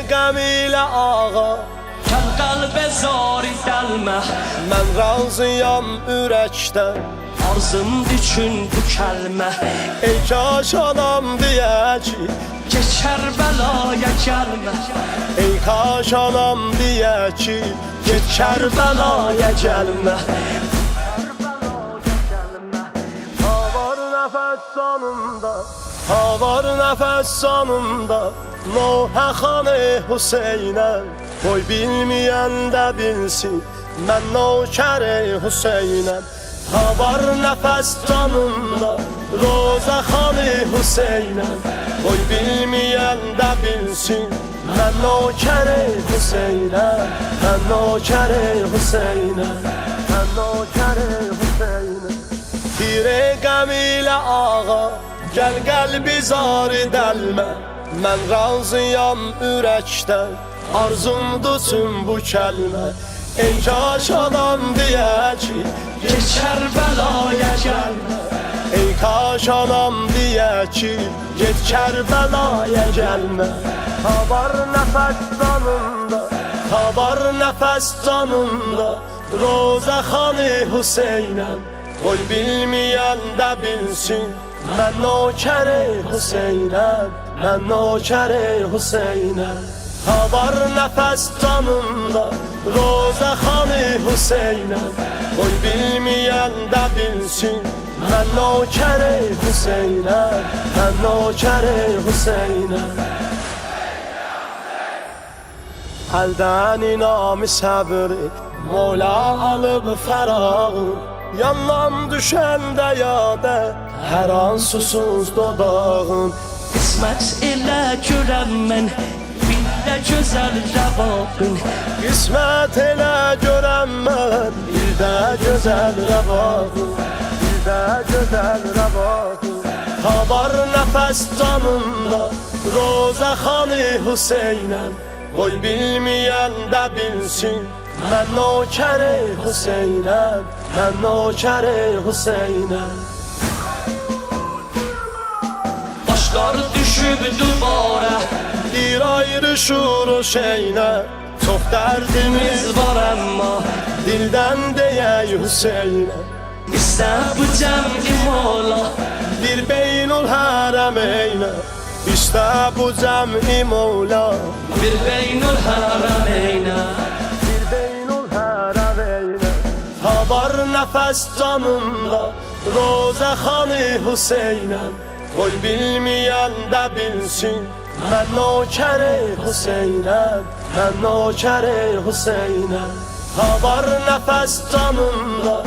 qəm ilə ağa, Gəl qəlbə zari dəlmə, mən razıyam ürəkdən. arzım üçün bu kəlmə. Ey kaş anam deyə ki, Keçər bəlaya gəlmə, ey kaş anam deyə ki, get Kərbəlaya gəlmə. Ha var nəfəs sonunda, ha var nəfəs sonunda, Nohə xanı Hüseynə, qoy bilməyən də bilsin, mən nökəri Hüseynəm. Ha var nəfəs sonunda, Roza xanı Hüseynəm, qoy bilməyən də bilsin, mən nökəri Hüseynəm, mən nökəri Hüseynəm, mən nökəri Hüseynəm. Pirə qəm ilə ağa, gəl qəlbi zari dəlmə, mən razıyam ürəkdən, arzumdur tüm bu kəlmə. Ey kaş adam deyə ki, keçər bəlaya gəlmə. ey kaş anam deyə ki, get Kərbəlaya gəlmə. Ha var nəfəs canımda, ha var nəfəs canımda, Roza xanı Hüseynəm, qoy bilməyən də bilsin, mən nökəri Hüseynəm, mən nökəri Hüseynəm. Ha var nəfəs canımda, Roza xanı Hüseynəm, qoy bilməyən də bilsin, mən nökəri Hüseynəm, mən nökəri Hüseynəm. Əldən inamı səbri, Mola alıb fərağım, yanlam düşəndə yadə, hər an susuz dodağım. Qismət elə görəm mən, bir də gözəl rəvaqın. Qismət elə görəm mən, bir də gözəl rəvaqım, bir də gözəl rəvaqım. Ha var nəfəs canımda, Roza xanı Hüseynəm, qoy bilməyən də bilsin, mən nökəri Hüseynəm, mən nökəri Hüseynəm. Başlar düşüb duvara, Bir ayrışır o şeylə, çox dərdimiz var əmma, dildən deyək Hüseynəm. İstə bu cəm'i mola, Bir beynul hərəm eylə, İşte bu cəm'i Mevla, bir beynul hərəmeynə. bir beynul hərəm eylə. Ha var nəfəs canımda, Roza xanı Hüseynəm, qoy bilməyən də bilsin, mən nökəri Hüseynəm, mən nökəri Hüseynəm. Ha var nəfəs canımda,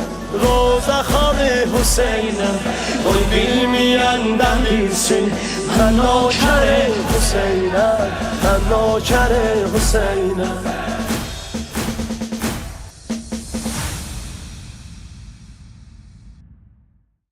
Roza xanı Hüseynəm, qoy bilməyən də bilsin, mən nökəri Hüseynəm, mən nökəri Hüseynəm.